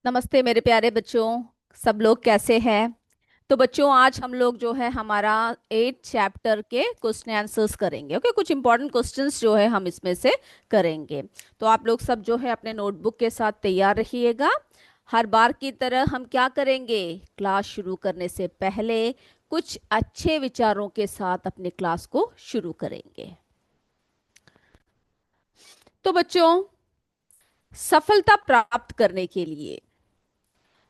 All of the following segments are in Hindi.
नमस्ते मेरे प्यारे बच्चों। सब लोग कैसे हैं? तो बच्चों, आज हम लोग जो है हमारा 8 चैप्टर के क्वेश्चन आंसर्स करेंगे। ओके, कुछ इंपॉर्टेंट क्वेश्चंस जो है हम इसमें से करेंगे। तो आप लोग सब जो है अपने नोटबुक के साथ तैयार रहिएगा। हर बार की तरह हम क्या करेंगे, क्लास शुरू करने से पहले कुछ अच्छे विचारों के साथ अपने क्लास को शुरू करेंगे। तो बच्चों, सफलता प्राप्त करने के लिए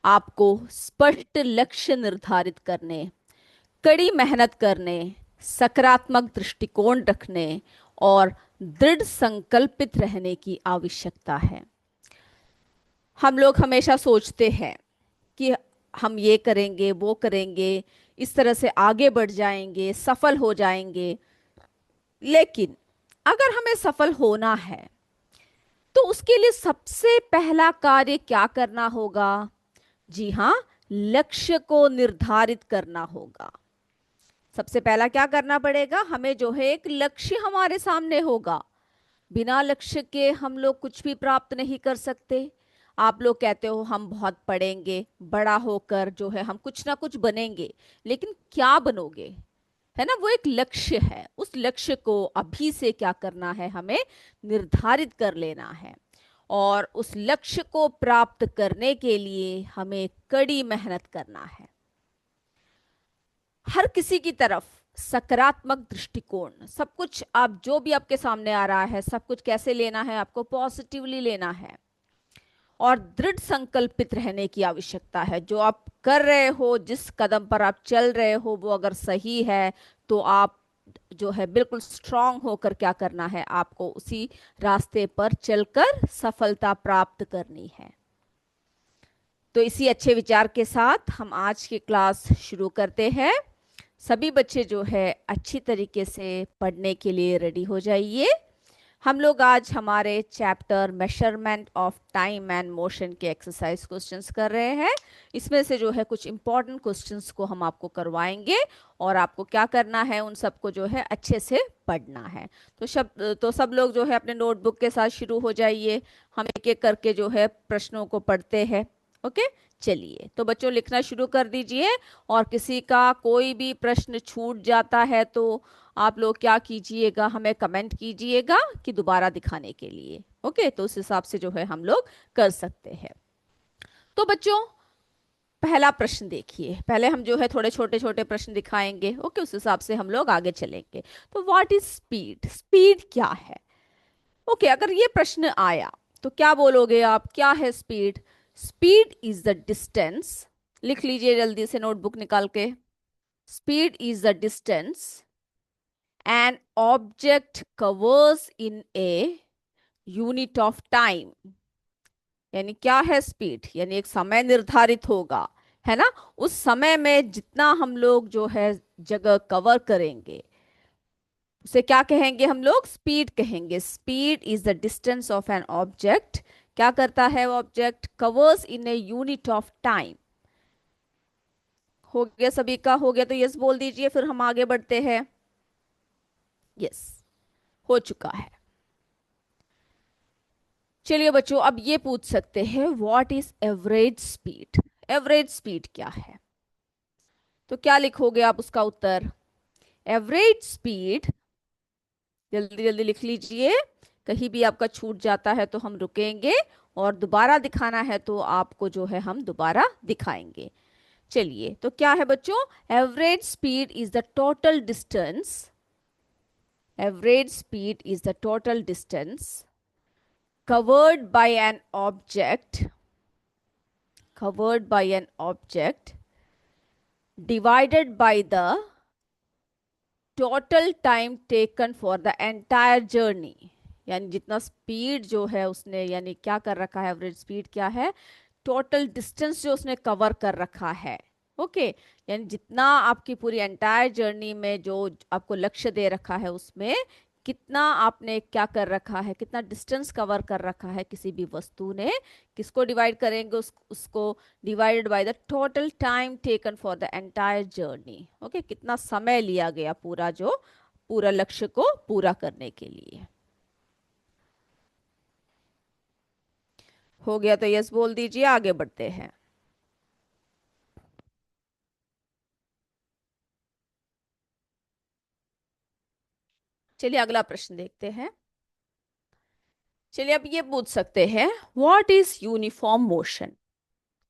आपको स्पष्ट लक्ष्य निर्धारित करने, कड़ी मेहनत करने, सकारात्मक दृष्टिकोण रखने और दृढ़ संकल्पित रहने की आवश्यकता है। हम लोग हमेशा सोचते हैं कि हम ये करेंगे, वो करेंगे, इस तरह से आगे बढ़ जाएंगे, सफल हो जाएंगे। लेकिन अगर हमें सफल होना है तो उसके लिए सबसे पहला कार्य क्या करना होगा? जी हाँ, लक्ष्य को निर्धारित करना होगा। सबसे पहला क्या करना पड़ेगा? हमें जो है एक लक्ष्य हमारे सामने होगा। बिना लक्ष्य के हम लोग कुछ भी प्राप्त नहीं कर सकते। आप लोग कहते हो हम बहुत पढ़ेंगे, बड़ा होकर जो है हम कुछ ना कुछ बनेंगे, लेकिन क्या बनोगे? है ना, वो एक लक्ष्य है। उस लक्ष्य को अभी से क्या करना है, हमें निर्धारित कर लेना है। और उस लक्ष्य को प्राप्त करने के लिए हमें कड़ी मेहनत करना है। हर किसी की तरफ सकारात्मक दृष्टिकोण, सब कुछ आप जो भी आपके सामने आ रहा है सब कुछ कैसे लेना है, आपको पॉजिटिवली लेना है। और दृढ़ संकल्पित रहने की आवश्यकता है। जो आप कर रहे हो, जिस कदम पर आप चल रहे हो, वो अगर सही है तो आप जो है बिल्कुल स्ट्रांग होकर क्या करना है, आपको उसी रास्ते पर चलकर सफलता प्राप्त करनी है। तो इसी अच्छे विचार के साथ हम आज की क्लास शुरू करते हैं। सभी बच्चे जो है अच्छी तरीके से पढ़ने के लिए रेडी हो जाइए। हम लोग आज हमारे chapter measurement of time and motion के एक्सरसाइज क्वेश्चंस कर रहे हैं। इसमें से जो है कुछ इंपॉर्टेंट क्वेश्चंस को हम आपको करवाएंगे और आपको क्या करना है, उन सबको जो है अच्छे से पढ़ना है। तो सब लोग जो है अपने नोटबुक के साथ शुरू हो जाइए। हम एक एक करके जो है प्रश्नों को पढ़ते हैं। ओके, चलिए तो बच्चों लिखना शुरू कर दीजिए। और किसी का कोई भी प्रश्न छूट जाता है तो आप लोग क्या कीजिएगा, हमें कमेंट कीजिएगा कि दोबारा दिखाने के लिए। ओके, तो उस हिसाब से जो है हम लोग कर सकते हैं। तो बच्चों, पहला प्रश्न देखिए। पहले हम जो है थोड़े छोटे छोटे प्रश्न दिखाएंगे। ओके, उस हिसाब से हम लोग आगे चलेंगे। तो व्हाट इज स्पीड? स्पीड क्या है? ओके, अगर ये प्रश्न आया तो क्या बोलोगे आप, क्या है speed? Speed is the distance. लिख लीजिए जल्दी से नोटबुक निकाल के। Speed is the distance an object covers in a unit of time। यानी क्या है स्पीड? यानी एक समय निर्धारित होगा, है ना। उस समय में जितना हम लोग जो है जगह कवर करेंगे उसे क्या कहेंगे हम लोग? स्पीड कहेंगे। Speed is the distance of an object. क्या करता है वो object? Covers in a unit of time. हो गया, सभी का हो गया तो यस बोल दीजिए, फिर हम आगे बढ़ते हैं। यस, हो चुका है। चलिए बच्चों, अब ये पूछ सकते हैं what is average speed? Average speed क्या है? तो क्या लिखोगे आप उसका उत्तर? एवरेज स्पीड, जल्दी जल्दी लिख लीजिए। कहीं भी आपका छूट जाता है तो हम रुकेंगे, और दोबारा दिखाना है तो आपको जो है हम दोबारा दिखाएंगे। चलिए, तो क्या है बच्चों? Average speed is the total distance. Average speed is the total distance covered by an object, covered by an object divided by the total time taken for the entire journey। यानी जितना स्पीड जो है उसने, यानी क्या कर रखा है, एवरेज स्पीड क्या है? टोटल डिस्टेंस जो उसने कवर कर रखा है। ओके, यानी जितना आपकी पूरी एंटायर जर्नी में जो आपको लक्ष्य दे रखा है उसमें कितना आपने क्या कर रखा है, कितना डिस्टेंस कवर कर रखा है किसी भी वस्तु ने। किसको डिवाइड करेंगे? उसको divided by the total time taken for the entire journey. Okay, कितना समय लिया गया पूरा जो पूरा लक्ष्य को पूरा करने के लिए। हो गया तो यस बोल दीजिए, आगे बढ़ते हैं। चलिए अगला प्रश्न देखते हैं। चलिए अब ये पूछ सकते हैं, what is uniform motion.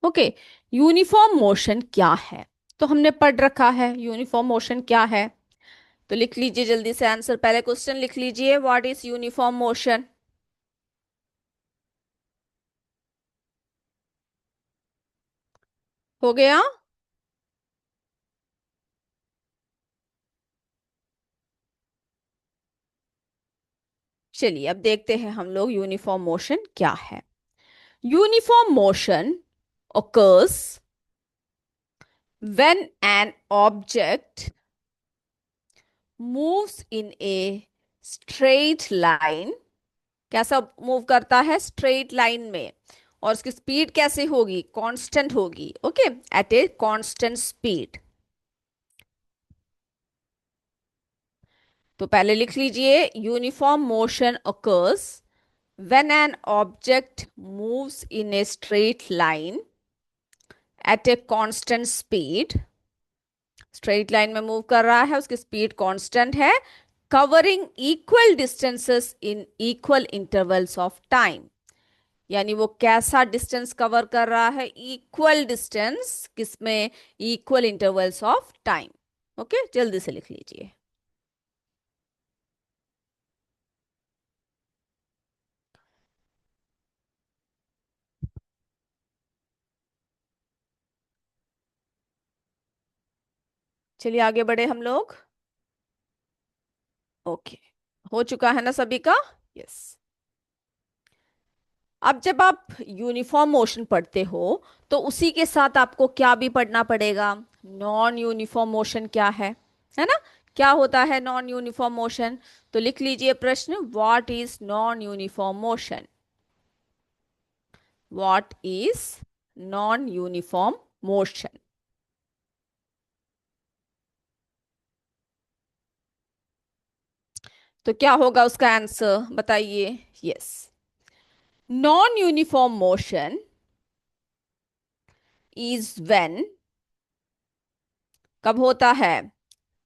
Okay, uniform motion क्या है? तो हमने पढ़ रखा है यूनिफॉर्म मोशन क्या है। तो लिख लीजिए जल्दी से आंसर, पहले क्वेश्चन लिख लीजिए, व्हाट इज यूनिफॉर्म मोशन। हो गया। चलिए अब देखते हैं हम लोग यूनिफॉर्म मोशन क्या है। Uniform motion occurs when an object moves in a straight line। कैसा मूव करता है? स्ट्रेट लाइन में। और उसकी स्पीड कैसे होगी? कांस्टेंट होगी। Okay, at a constant speed. तो पहले लिख लीजिए, uniform motion occurs when an object moves in a straight line at a constant speed। Straight line में मूव कर रहा है, उसकी स्पीड कांस्टेंट है, covering equal distances in equal intervals of time. यानी वो कैसा डिस्टेंस कवर कर रहा है? इक्वल डिस्टेंस, किसमें? Equal intervals of time. Okay, जल्दी से लिख लीजिए। चलिए आगे बढ़े हम लोग। ओके, हो चुका है ना सभी का? यस। अब जब आप यूनिफॉर्म मोशन पढ़ते हो तो उसी के साथ आपको क्या भी पढ़ना पड़ेगा? नॉन यूनिफॉर्म मोशन क्या है ना? क्या होता है नॉन यूनिफॉर्म मोशन? तो लिख लीजिए प्रश्न, what is non uniform motion. What is non uniform motion? तो क्या होगा उसका आंसर, बताइए। Yes, non uniform motion is when, कब होता है?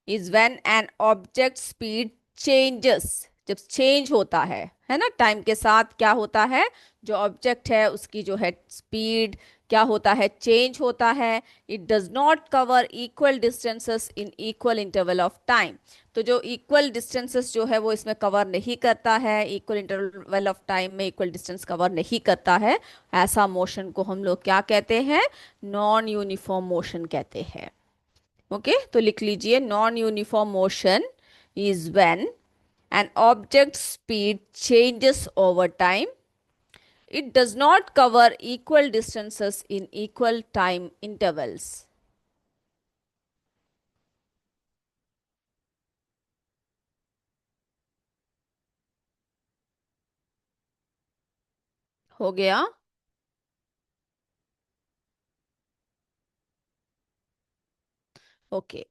Is when an object speed changes, जब चेंज होता है ना, टाइम के साथ क्या होता है? जो ऑब्जेक्ट है उसकी जो है स्पीड क्या होता है? चेंज होता है। It does not cover equal distances in equal interval of time. तो जो इक्वल डिस्टेंसेस जो है वो इसमें कवर नहीं करता है, इक्वल इंटरवल ऑफ टाइम में इक्वल डिस्टेंस कवर नहीं करता है। ऐसा मोशन को हम लोग क्या कहते हैं? नॉन यूनिफॉर्म मोशन कहते हैं। ओके, तो लिख लीजिए, non uniform motion is when an object speed changes over time, it does not cover equal distances in equal time intervals। हो गया। ओके,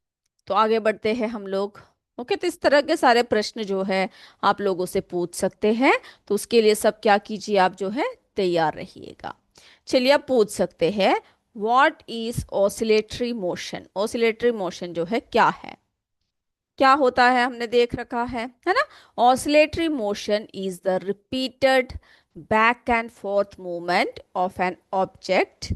तो आगे बढ़ते हैं हम लोग। ओके, तो इस तरह के सारे प्रश्न जो है आप लोगों से पूछ सकते हैं। तो उसके लिए सब क्या कीजिए, आप जो है तैयार रहिएगा। चलिए आप पूछ सकते हैं, what is oscillatory motion. Oscillatory motion जो है क्या है? क्या होता है हमने देख रखा है ना? Oscillatory motion is the repeated back and fourth movement of an object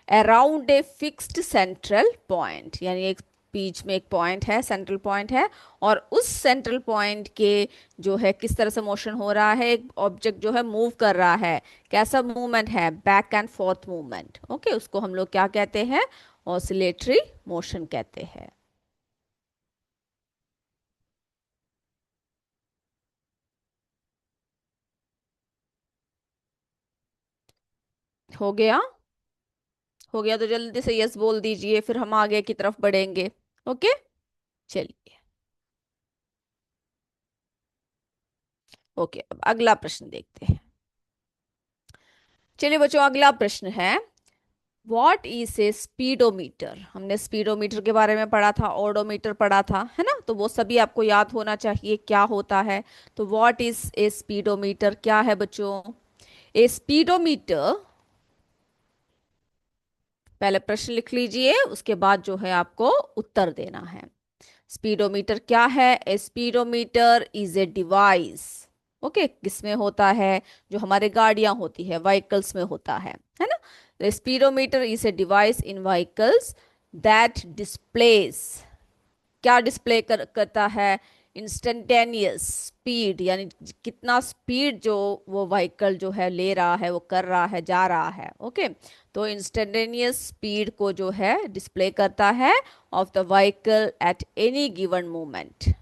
around a fixed central point. यानी एक बीच में एक पॉइंट है, सेंट्रल पॉइंट है, और उस सेंट्रल पॉइंट के जो है किस तरह से मोशन हो रहा है, एक ऑब्जेक्ट जो है मूव कर रहा है, कैसा मूवमेंट है? Back and fourth movement. Okay, उसको हम लोग क्या कहते हैं? ऑसिलेटरी मोशन कहते हैं। हो गया। हो गया तो जल्दी से यस बोल दीजिए, फिर हम आगे की तरफ बढ़ेंगे। ओके, चलिए। ओके, अब अगला प्रश्न देखते हैं। चलिए बच्चों, अगला प्रश्न है, व्हाट इज ए स्पीडोमीटर। हमने स्पीडोमीटर के बारे में पढ़ा था, ओडोमीटर पढ़ा था, है ना? तो वो सभी आपको याद होना चाहिए क्या होता है। तो व्हाट इज ए स्पीडोमीटर क्या है बच्चों? ए स्पीडोमीटर पहले प्रश्न लिख लीजिए, उसके बाद जो है आपको उत्तर देना है। स्पीडोमीटर क्या है? A speedometer is a device. Okay, किसमें होता है? जो हमारे गाड़ियां होती है, व्हीकल्स में होता है ना। Speedometer is a device in vehicles that displace, क्या डिस्प्ले करता है? इंस्टेंटेनियस स्पीड, यानी कितना स्पीड जो वो व्हीकल जो है ले रहा है, वो कर रहा है, जा रहा है। ओके, तो इंस्टेंटेनियस स्पीड को जो है डिस्प्ले करता है of the vehicle at any given moment.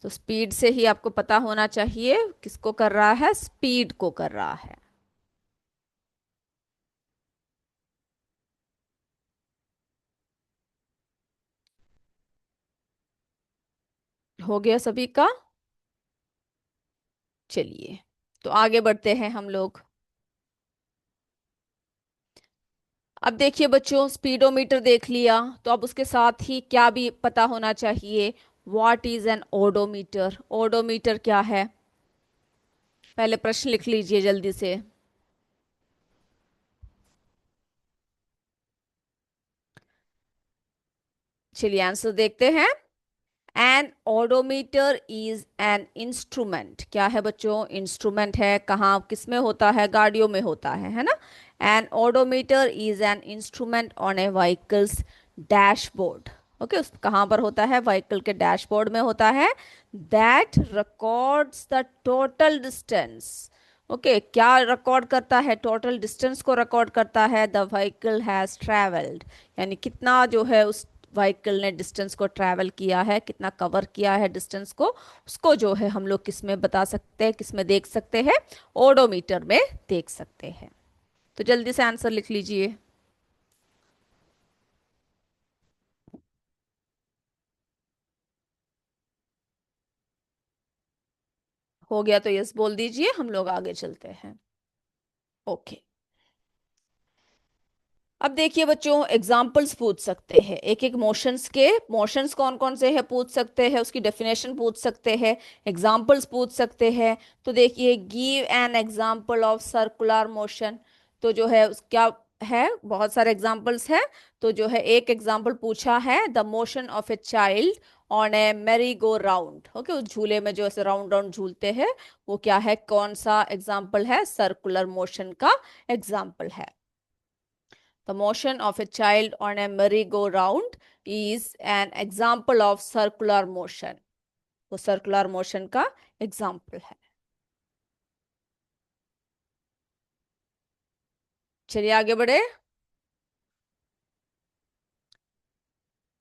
तो स्पीड से ही आपको पता होना चाहिए किसको कर रहा है, स्पीड को कर रहा है। हो गया सभी का? चलिए, तो आगे बढ़ते हैं हम लोग। अब देखिए बच्चों, स्पीडोमीटर देख लिया, तो अब उसके साथ ही क्या भी पता होना चाहिए, what is an odometer? Odometer क्या है? पहले प्रश्न लिख लीजिए जल्दी से। चलिए आंसर देखते हैं। An odometer is an instrument. क्या है बच्चों? इंस्ट्रूमेंट है। कहाँ किस में होता है? गाड़ियों में होता है ना। An odometer is an instrument on a vehicle's dashboard. Okay, उस कहाँ पर होता है? व्हीकल के डैशबोर्ड में होता है। That records the total distance. Okay, क्या रिकॉर्ड करता है? टोटल डिस्टेंस को रिकॉर्ड करता है द व्हीकल हैज ट्रेवल्ड, यानी कितना जो है उस व्हीकल ने डिस्टेंस को ट्रैवल किया है, कितना कवर किया है डिस्टेंस को, उसको जो है हम लोग किस में बता सकते हैं, किस में देख सकते हैं? ओडोमीटर में देख सकते हैं। तो जल्दी से आंसर लिख लीजिए। हो गया तो यस बोल दीजिए, हम लोग आगे चलते हैं। ओके, अब देखिए बच्चों, एग्जाम्पल्स पूछ सकते हैं एक एक मोशंस के। मोशंस कौन कौन से हैं पूछ सकते हैं, उसकी डेफिनेशन पूछ सकते हैं, एग्जाम्पल्स पूछ सकते हैं। तो देखिए, give an example of circular motion. तो जो है उस क्या है, बहुत सारे एग्जाम्पल्स हैं। तो जो है एक एग्जाम्पल पूछा है, the motion of a child on a merry go round. Okay, उस झूले में जो ऐसे राउंड राउंड झूलते हैं, वो क्या है, कौन सा एग्जाम्पल है? सर्कुलर मोशन का एग्जाम्पल है। The motion of a child on a merry-go-round is an example of circular motion. वो circular motion का example है। चलिए आगे बढ़े।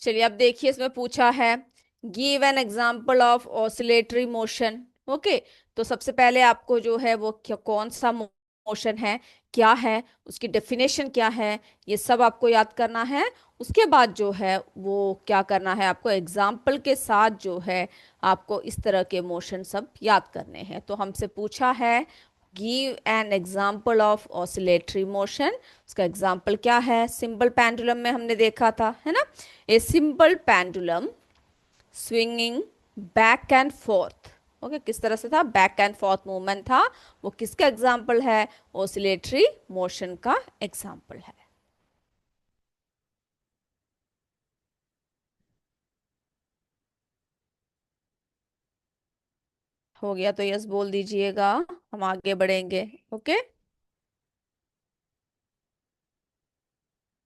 चलिए अब देखिए, इसमें पूछा है give an example of oscillatory motion. Okay, तो सबसे पहले आपको जो है वो कौन सा मोशन है, क्या है, उसकी डेफिनेशन क्या है, ये सब आपको याद करना है। उसके बाद जो है वो क्या करना है, आपको एग्जाम्पल के साथ जो है आपको इस तरह के मोशन सब याद करने हैं। तो हमसे पूछा है give an example of oscillatory motion. उसका एग्जाम्पल क्या है? सिंपल पेंडुलम में हमने देखा था, है ना। ए simple pendulum swinging back and fourth. Okay, किस तरह से था? बैक एंड फोर्थ मूवमेंट था। वो किसका एग्जाम्पल है? ऑसिलेटरी मोशन का एग्जाम्पल है। हो गया तो यस बोल दीजिएगा, हम आगे बढ़ेंगे। ओके,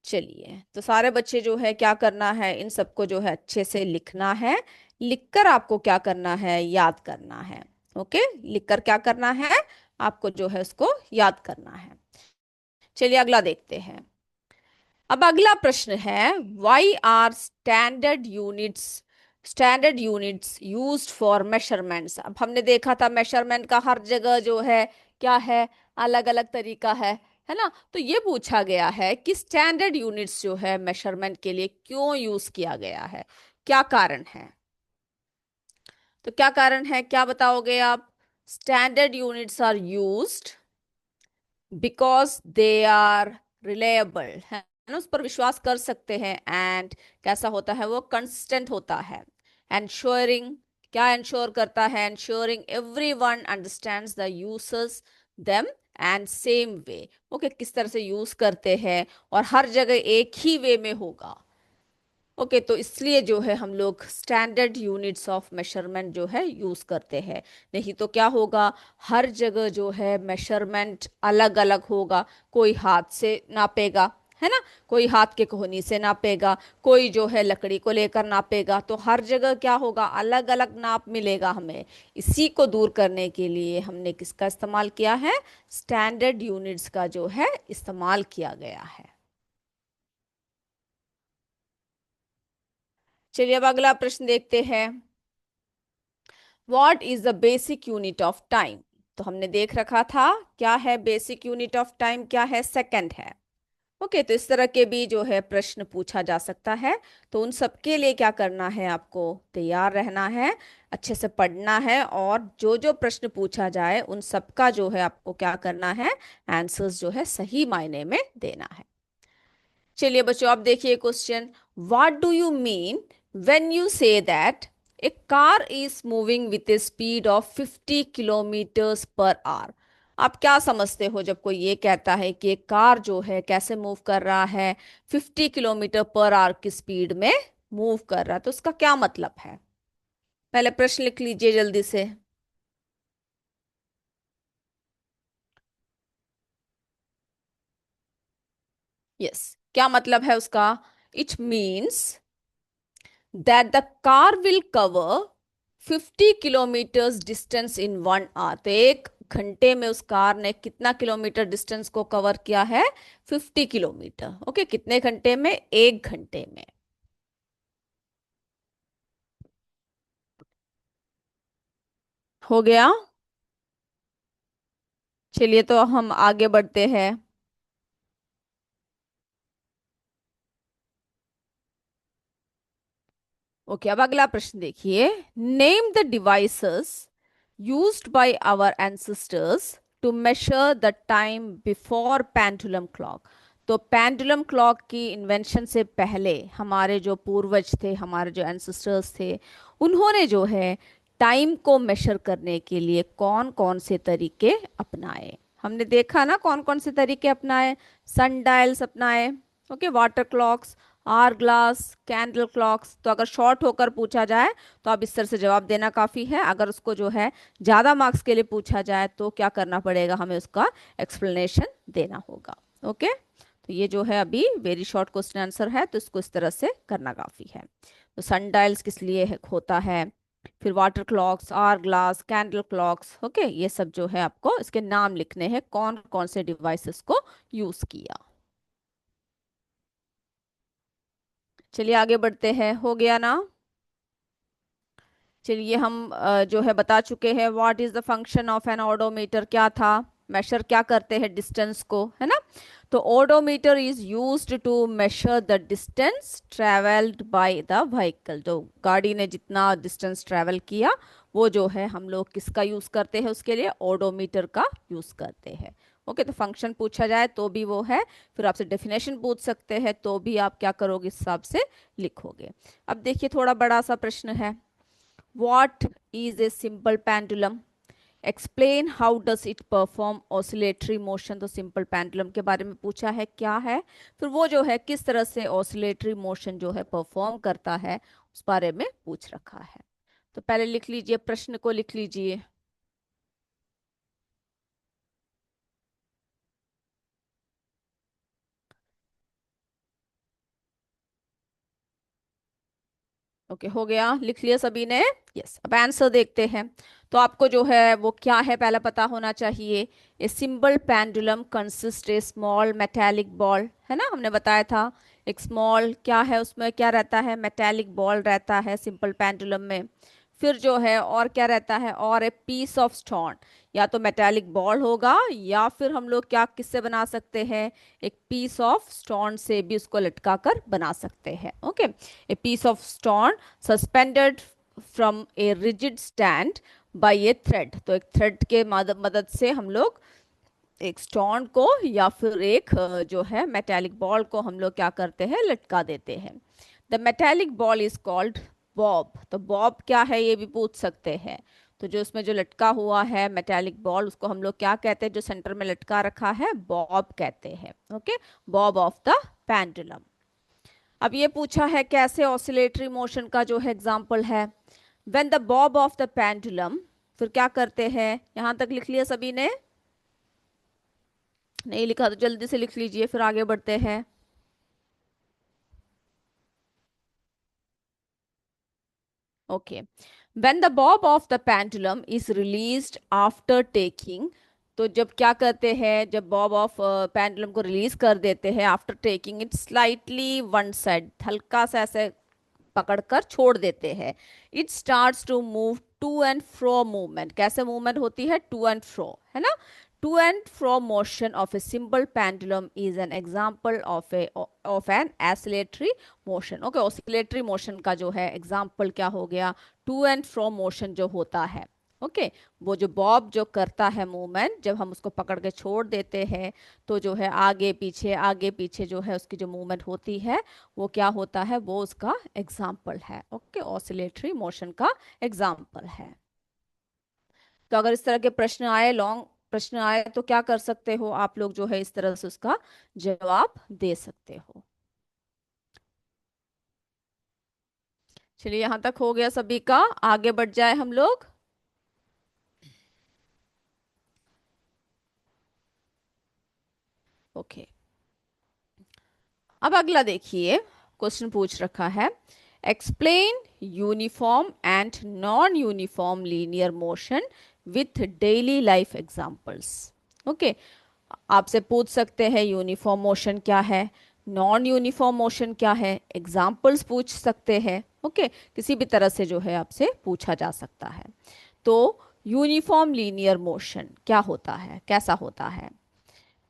चलिए, तो सारे बच्चे जो है क्या करना है, इन सबको जो है अच्छे से लिखना है। लिखकर आपको क्या करना है? याद करना है। ओके, लिखकर क्या करना है? आपको जो है उसको याद करना है। चलिए अगला देखते हैं। अब अगला प्रश्न है, why are standard units used for measurements. अब हमने देखा था मेजरमेंट का हर जगह जो है क्या है, अलग अलग तरीका है ना। तो ये पूछा गया है कि स्टैंडर्ड यूनिट्स जो है मेजरमेंट के लिए क्यों यूज किया गया है, क्या कारण है? तो क्या कारण है, क्या बताओगे आप? Standard units are used because they are reliable, है ना, उस पर विश्वास कर सकते हैं। एंड कैसा होता है वो? कंसिस्टेंट होता है। एंश्योरिंग, क्या एंश्योर करता है? Ensuring every one understands the uses them and same way. Okay, किस तरह से यूज करते हैं और हर जगह एक ही वे में होगा। ओके, तो इसलिए जो है हम लोग स्टैंडर्ड यूनिट्स ऑफ मेजरमेंट जो है यूज करते हैं। नहीं तो क्या होगा, हर जगह जो है मेजरमेंट अलग अलग होगा। कोई हाथ से नापेगा, है ना, कोई हाथ के कोहनी से नापेगा, कोई जो है लकड़ी को लेकर नापेगा, तो हर जगह क्या होगा, अलग अलग नाप मिलेगा हमें। इसी को दूर करने के लिए हमने किसका इस्तेमाल किया है, स्टैंडर्ड यूनिट्स का जो है इस्तेमाल किया गया है। चलिए अब अगला प्रश्न देखते हैं। What is the basic unit of time. तो हमने देख रखा था क्या है बेसिक यूनिट ऑफ टाइम, क्या है, सेकंड है। ओके, तो इस तरह के भी जो है प्रश्न पूछा जा सकता है। तो उन सब के लिए क्या करना है, आपको तैयार रहना है, अच्छे से पढ़ना है, और जो जो प्रश्न पूछा जाए उन सब का जो है आपको क्या करना है, आंसर्स जो है सही मायने में देना है। चलिए बच्चों, आप देखिए question. What do you mean when you say that A car is moving with A speed of 50 kilometres per hour. आप क्या समझते हो जब कोई ये कहता है कि एक कार जो है कैसे मूव कर रहा है, 50 किलोमीटर पर आवर की स्पीड में मूव कर रहा है, तो उसका क्या मतलब है। पहले प्रश्न लिख लीजिए जल्दी से। यस, क्या मतलब है उसका। It means that the car will cover 50 kilometers distance in 1 hour। तो 1 घंटे में उस कार ने कितना किलोमीटर डिस्टेंस को कवर किया है, 50 किलोमीटर। ओके, कितने घंटे में, 1 घंटे में। हो गया। चलिए तो हम आगे बढ़ते हैं। ओके, अब अगला प्रश्न देखिए। Name the devices used by our ancestors to measure the time before pendulum clock. तो पेंडुलम क्लॉक की इन्वेंशन से पहले हमारे जो पूर्वज थे, हमारे जो एंसेस्टर्स थे, उन्होंने जो है टाइम को मेजर करने के लिए कौन कौन से तरीके अपनाए। हमने देखा ना कौन कौन से तरीके अपनाए। सन डायल्स अपनाए, okay, water clocks, hourglass, candle clocks. तो अगर शॉर्ट होकर पूछा जाए तो आप इस तरह से जवाब देना काफ़ी है। अगर उसको जो है ज़्यादा मार्क्स के लिए पूछा जाए तो क्या करना पड़ेगा, हमें उसका एक्सप्लेनेशन देना होगा। ओके, तो ये जो है अभी वेरी शॉर्ट क्वेश्चन आंसर है, तो इसको इस तरह से करना काफ़ी है। तो सन डायल्स किस लिए होता है, फिर water clocks, hourglass, candle clocks. Okay, ये सब जो है आपको इसके नाम लिखने हैं, कौन कौन से डिवाइसेस को यूज़ किया। चलिए आगे बढ़ते हैं। हो गया ना। चलिए हम जो है बता चुके हैं what is the function of an odometer, क्या था, मेजर क्या करते हैं डिस्टेंस को, है ना। तो odometer is used to measure the distance travelled by the vehicle. जो गाड़ी ने जितना डिस्टेंस ट्रेवल किया वो जो है हम लोग किसका यूज करते हैं, उसके लिए ओडोमीटर का यूज करते हैं। ओके, तो फंक्शन पूछा जाए तो भी वो है, फिर आपसे डेफिनेशन पूछ सकते हैं तो भी आप क्या करोगे, इस हिसाब से लिखोगे। अब देखिए थोड़ा बड़ा सा प्रश्न है। What is a simple pendulum? Explain how does it perform oscillatory motion। तो सिंपल पेंडुलम के बारे में पूछा है, क्या है, फिर वो जो है किस तरह से ऑसिलेटरी मोशन जो है परफॉर्म करता है, उस बारे में पूछ रखा है। तो पहले लिख लीजिए, प्रश्न को लिख लीजिए। ओके, हो गया, लिख लिया सभी ने। यस, अब आंसर देखते हैं। तो आपको जो है वो क्या है पहले पता होना चाहिए। ए सिंपल पेंडुलम कंसिस्ट ए स्मॉल मेटेलिक बॉल, है ना, हमने बताया था। एक स्मॉल क्या है, उसमें क्या रहता है, मेटेलिक बॉल रहता है सिंपल पेंडुलम में। फिर जो है और क्या रहता है, और ए पीस ऑफ स्टोन। या तो मेटेलिक बॉल होगा या फिर हम लोग क्या किससे बना सकते हैं, एक पीस ऑफ स्टोन से भी उसको लटका कर बना सकते हैं। Okay, a piece of stone suspended from a rigid stand by a thread. तो एक थ्रेड के मदद से हम लोग एक स्टोन को या फिर एक जो है मेटेलिक बॉल को हम लोग क्या करते हैं, लटका देते हैं। The metallic ball is called Bob. तो बॉब क्या है ये भी पूछ सकते हैं। तो जो उसमें जो लटका हुआ है मेटेलिक बॉल, उसको हम लोग क्या कहते हैं, जो सेंटर में लटका रखा है, बॉब कहते हैं। Okay, Bob of the pendulum. अब ये पूछा है कैसे ऑसिलेटरी मोशन का जो है एग्जाम्पल है, when the bob of the pendulum, फिर क्या करते हैं, यहां तक लिख लिया सभी ने? नहीं लिखा तो जल्दी से लिख लीजिए, फिर आगे बढ़ते हैं। Okay, when the bob of the pendulum is released after taking, तो जब क्या करते हैं, जब बॉब ऑफ पेंडुलम को रिलीज कर देते हैं after taking it slightly one side, हल्का सा ऐसे पकड़कर छोड़ देते हैं, it starts to move to and fro movement. कैसे मूवमेंट होती है, टू एंड फ्रो, है ना। To and fro motion of a simple pendulum is an example of an oscillatory मोशन। ओके, ऑसिलेटरी मोशन का जो है एग्जाम्पल क्या हो गया, टू एंड फ्रो मोशन जो होता है। ओके वो जो बॉब जो करता है मूवमेंट, जब हम उसको पकड़ के छोड़ देते हैं तो जो है आगे पीछे जो है उसकी जो मूवमेंट होती है वो क्या होता है, वो उसका एग्जाम्पल है। ओके, ऑसिलेटरी मोशन का एग्जाम्पल है। तो अगर इस तरह के प्रश्न आए, लॉन्ग प्रश्न आए, तो क्या कर सकते हो आप लोग, जो है इस तरह से उसका जवाब दे सकते हो। चलिए यहां तक हो गया सभी का, आगे बढ़ जाए हम लोग। ओके, अब अगला देखिए, क्वेश्चन पूछ रखा है, explain uniform and non uniform linear motion with daily life examples. Okay, आपसे पूछ सकते हैं यूनिफॉर्म मोशन क्या है, नॉन यूनिफॉर्म मोशन क्या है, एग्जाम्पल्स पूछ सकते हैं। ओके, किसी भी तरह से जो है आपसे पूछा जा सकता है। तो यूनिफॉर्म लीनियर मोशन क्या होता है, कैसा होता है,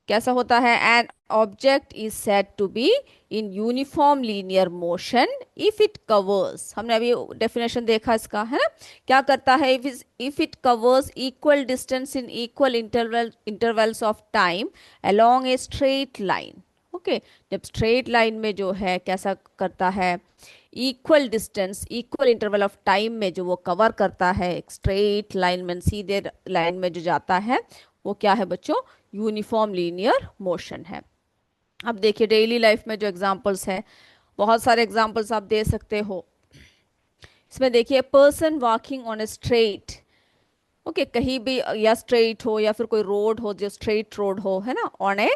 कैसा होता है, an object is said to be in uniform linear motion if it covers, हमने अभी डेफिनेशन देखा इसका, है ना। क्या करता है, if it covers equal distance in equal intervals of time along a straight line. Okay, जब स्ट्रेट लाइन में जो है कैसा करता है, equal distance equal interval of time में जो वो कवर करता है, एक स्ट्रेट लाइन में सीधे लाइन में जो जाता है, वो क्या है बच्चों, यूनिफॉर्म लीनियर मोशन है। अब देखिए डेली लाइफ में जो एग्जांपल्स हैं, बहुत सारे एग्जांपल्स आप दे सकते हो। इसमें देखिए, person walking on a straight, okay कहीं भी या स्ट्रेट हो या फिर कोई रोड हो जो स्ट्रेट रोड हो, है ना, on a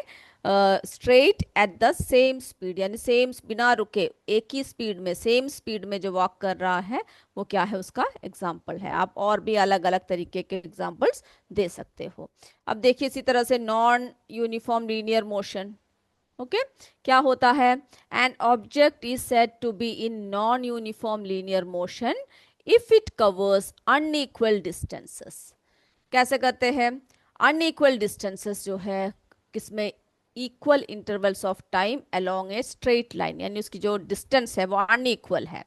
straight at the same speed, यानी सेम बिना रुके एक ही स्पीड में, सेम स्पीड में जो वॉक कर रहा है, वो क्या है, उसका एग्जाम्पल है। आप और भी अलग अलग तरीके के एग्जाम्पल्स दे सकते हो। अब देखिए इसी तरह से non uniform linear motion. Okay, क्या होता है, an object is said to be in non uniform linear motion if it covers unequal distances. कैसे करते हैं, अनइक्वल डिस्टेंसेस जो है किसमें, equal intervals of time along a straight line, यानी उसकी जो डिस्टेंस है वो अनइक्वल है।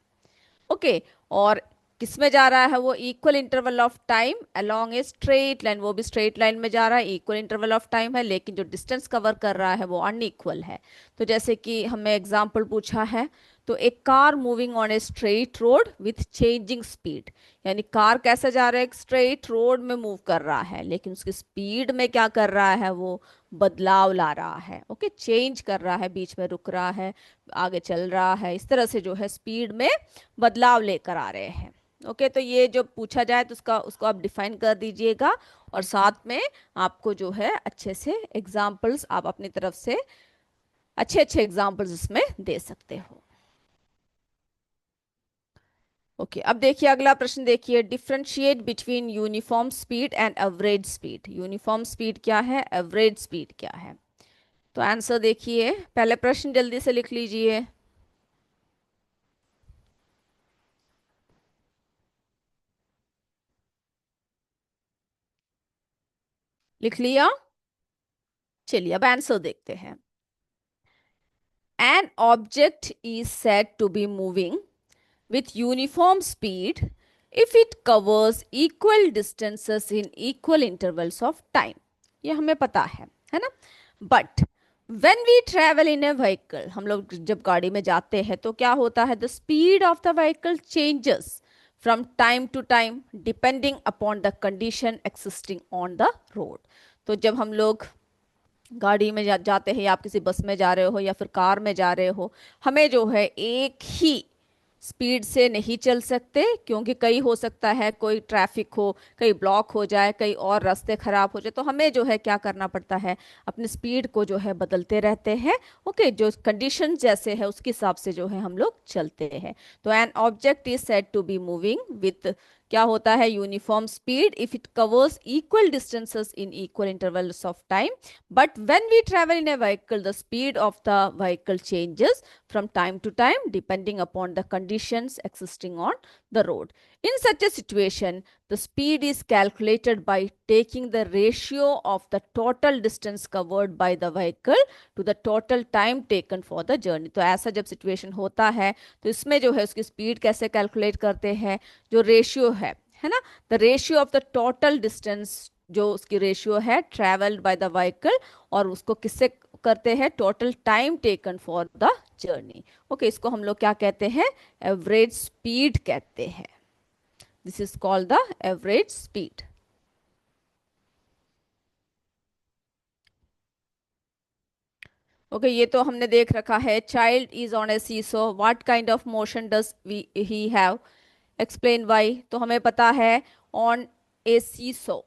ओके, और किसमें जा रहा है, वो equal interval of time along a straight line, वो भी स्ट्रेट लाइन में जा रहा है, इक्वल इंटरवल ऑफ टाइम है, लेकिन जो डिस्टेंस कवर कर रहा है वो अनइक्वल है। तो जैसे कि हमें एग्जांपल पूछा है, तो एक car moving on a straight road with changing speed, यानी कार कैसे जा रहा है, एक स्ट्रेट रोड में मूव कर रहा है, लेकिन उसकी स्पीड में क्या कर रहा है, वो बदलाव ला रहा है। ओके, चेंज कर रहा है, बीच में रुक रहा है, आगे चल रहा है, इस तरह से जो है स्पीड में बदलाव लेकर आ रहे हैं। ओके, तो ये जो पूछा जाए तो उसको आप डिफाइन कर दीजिएगा, और साथ में आपको जो है अच्छे से एग्जाम्पल्स आप अपनी तरफ से अच्छे अच्छे एग्जाम्पल्स इसमें दे सकते हो। ओके, अब देखिए अगला प्रश्न देखिए, differentiate between uniform speed and average speed. Uniform speed क्या है, एवरेज स्पीड क्या है। तो आंसर देखिए, पहले प्रश्न जल्दी से लिख लीजिए। लिख लिया, चलिए अब आंसर देखते हैं। An object is said to be moving with uniform speed if it covers equal distances in equal intervals of time। ये हमें पता है ना। But when we travel in a vehicle, हम लोग जब गाड़ी में जाते हैं तो क्या होता है, the speed of the vehicle changes from time to time depending upon the condition existing on the road. तो जब हम लोग गाड़ी में जाते हैं, या आप किसी बस में जा रहे हो या फिर कार में जा रहे हो, हमें जो है एक ही स्पीड से नहीं चल सकते, क्योंकि कहीं हो सकता है कोई ट्रैफिक हो, कहीं ब्लॉक हो जाए, कहीं और रास्ते खराब हो जाए, तो हमें जो है क्या करना पड़ता है, अपनी स्पीड को जो है बदलते रहते हैं। ओके, जो कंडीशन जैसे है उसके हिसाब से जो है हम लोग चलते हैं। तो an object is said to be moving with क्या होता है, uniform speed if it covers equal distances in equal intervals of time, but when we travel in a vehicle, the speed of the vehicle changes from time to time depending upon the conditions existing on the road. In such a situation, the speed is calculated by taking the ratio of the total distance covered by the vehicle to the total time taken for the journey. तो ऐसा जब सिचुएशन होता है तो इसमें जो है उसकी स्पीड कैसे कैलकुलेट करते हैं, जो रेशियो है ना, the ratio of the total distance, जो उसकी रेशियो है ट्रेवल्ड बाय द व्हीकल, और उसको किससे करते हैं, total time taken for the journey. Okay, इसको हम लोग क्या कहते हैं, एवरेज स्पीड कहते हैं। This is called the average speed. Okay, ये तो हमने देख रखा है। Child is on A seesaw, what kind of motion does he have, explain why. तो हमें पता है on A seesaw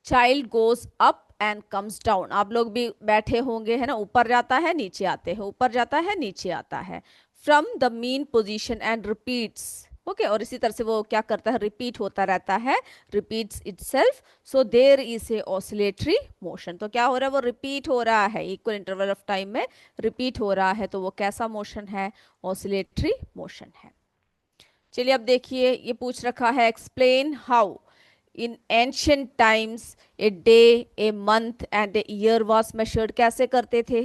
child goes up and comes down. आप लोग भी बैठे होंगे, है ना, ऊपर जाता है नीचे आते हैं, ऊपर जाता है नीचे आता है, from the mean position and repeats. Okay, और इसी तरह से वो क्या करता है, रिपीट होता रहता है, repeats itself. So there is a oscillatory motion. तो क्या हो रहा है, वो रिपीट हो रहा है, इक्वल इंटरवल ऑफ टाइम में रिपीट हो रहा है, तो वो कैसा मोशन है, ऑसिलेटरी मोशन है। चलिए अब देखिए, ये पूछ रखा है, explain how in ancient times a day, a month and a year was measured. कैसे करते थे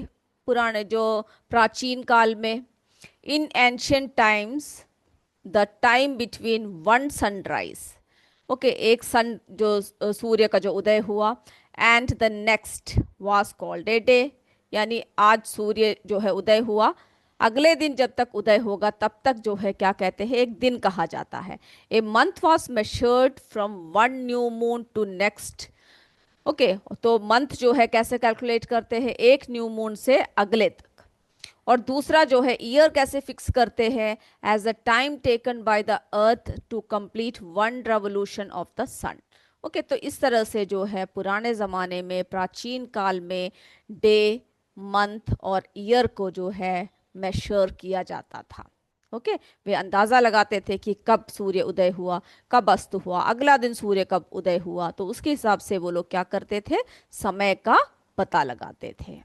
पुराने, जो प्राचीन काल में। In ancient times the time between one sunrise, okay, एक सन जो सूर्य का जो उदय हुआ, and the next was called a day, यानी आज सूर्य जो है उदय हुआ, अगले दिन जब तक उदय होगा तब तक जो है क्या कहते हैं, एक दिन कहा जाता है। A month was measured from one new moon to next. Okay, तो मंथ जो है कैसे कैलकुलेट करते हैं, एक न्यू मून से अगले तक। और दूसरा जो है ईयर कैसे फिक्स करते हैं, as a time taken by the earth to complete one revolution of the sun. Okay, तो इस तरह से जो है पुराने ज़माने में, प्राचीन काल में, डे, मंथ और ईयर को जो है मेजर किया जाता था। ओके, वे अंदाज़ा लगाते थे कि कब सूर्य उदय हुआ, कब अस्त हुआ, अगला दिन सूर्य कब उदय हुआ, तो उसके हिसाब से वो लोग क्या करते थे, समय का पता लगाते थे।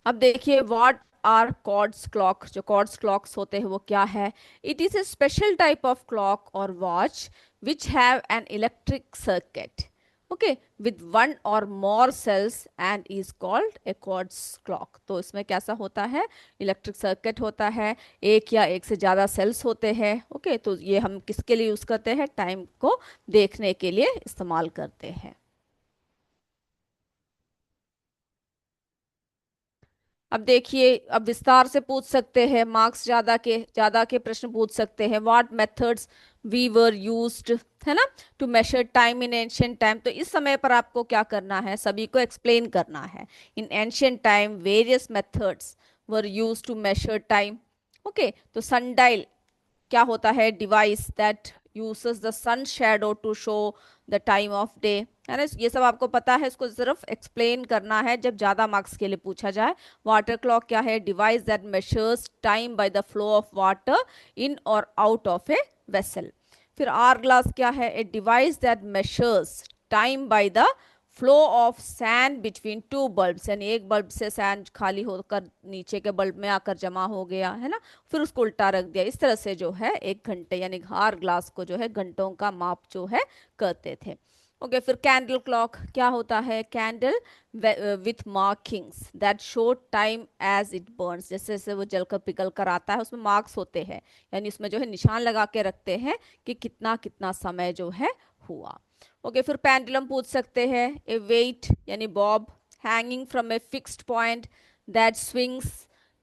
अब देखिए, व्हाट आर कॉर्ड्स क्लॉक। जो कॉर्ड्स क्लॉक्स होते हैं वो क्या है, it is a special type of clock or watch which have an electric circuit, okay, with one or more cells and is called a quartz clock. तो इसमें कैसा होता है, इलेक्ट्रिक सर्किट होता है, एक या एक से ज़्यादा सेल्स होते हैं। ओके, तो ये हम किसके लिए यूज़ करते हैं, टाइम को देखने के लिए इस्तेमाल करते हैं। अब देखिए, अब विस्तार से पूछ सकते हैं, मार्क्स ज्यादा के प्रश्न पूछ सकते हैं। What methods we were used, है ना, to measure time in ancient time. तो इस समय पर आपको क्या करना है, सभी को एक्सप्लेन करना है। In ancient time various methods were used to measure time. Okay, तो सनडायल क्या होता है, device that uses the sun shadow to show the time of day, है ना। ये सब आपको पता है, इसको सिर्फ एक्सप्लेन करना है जब ज़्यादा मार्क्स के लिए पूछा जाए। वाटर क्लॉक क्या है, device that measures time by the flow of water in और आउट ऑफ ए वेसल। फिर आर ग्लास क्या है, a device that measures time by the flow of sand between two bulbs, यानी एक बल्ब से सैंड खाली होकर नीचे के बल्ब में आकर जमा हो गया, है ना, फिर उसको उल्टा रख दिया। इस तरह से जो है एक घंटे यानी हार ग्लास को जो है घंटों का माप जो है करते थे। ओके, फिर कैंडल क्लॉक क्या होता है, candle with markings that show time as it burns. जैसे जैसे वो जलकर पिघल कर आता है, उसमें मार्क्स होते हैं, यानी उसमें जो है निशान लगा के रखते हैं कि कितना कितना समय जो है हुआ। ओके, फिर पेंडुलम पूछ सकते हैं, ए वेट यानी bob hanging from a fixed point that swings,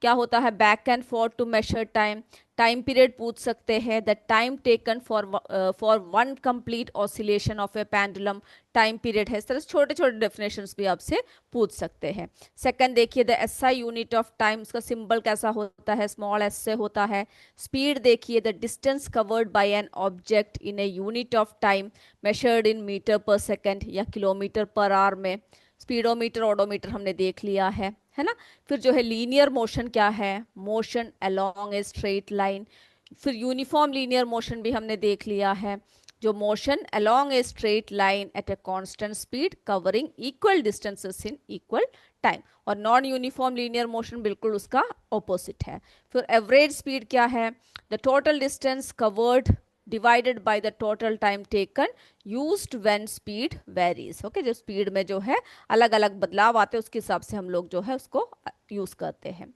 क्या होता है, back and forth to measure time. Time period पूछ सकते हैं, the time taken for one complete oscillation of a pendulum, time period है। इस तरह से छोटे छोटे डेफिनेशंस भी आपसे पूछ सकते हैं। सेकंड देखिए, the SI unit of time, उसका सिंबल कैसा होता है, स्मॉल एस से होता है। स्पीड देखिए, the distance covered by an object in a unit of time measured in metre per second या किलोमीटर पर आवर में। स्पीडोमीटर, ओडोमीटर हमने देख लिया है ना। फिर जो है लीनियर मोशन क्या है, motion along a straight line. फिर यूनिफॉर्म लीनियर मोशन भी हमने देख लिया है, जो motion along a straight line at a constant speed covering equal distances in equal time. और नॉन यूनिफॉर्म लीनियर मोशन बिल्कुल उसका ऑपोजिट है। फिर एवरेज स्पीड क्या है, the total distance covered divided by the total time taken used when speed varies. Okay, जो स्पीड में जो है अलग अलग बदलाव आते हैं उसके हिसाब से हम लोग जो है उसको यूज करते हैं।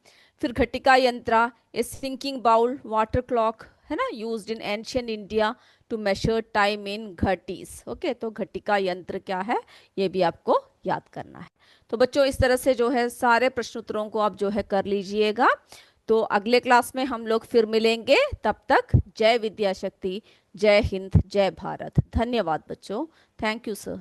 फिर घटिका यंत्रा, a sinking bowl, water clock, है ना, used in ancient India to measure time in घटीज। ओके, तो घटिका यंत्र क्या है ये भी आपको याद करना है। तो बच्चों इस तरह से जो है सारे प्रश्न उत्तरों को आप जो है कर लीजिएगा। तो अगले क्लास में हम लोग फिर मिलेंगे, तब तक जय विद्या शक्ति, जय हिंद, जय भारत। धन्यवाद बच्चों, थैंक यू सर।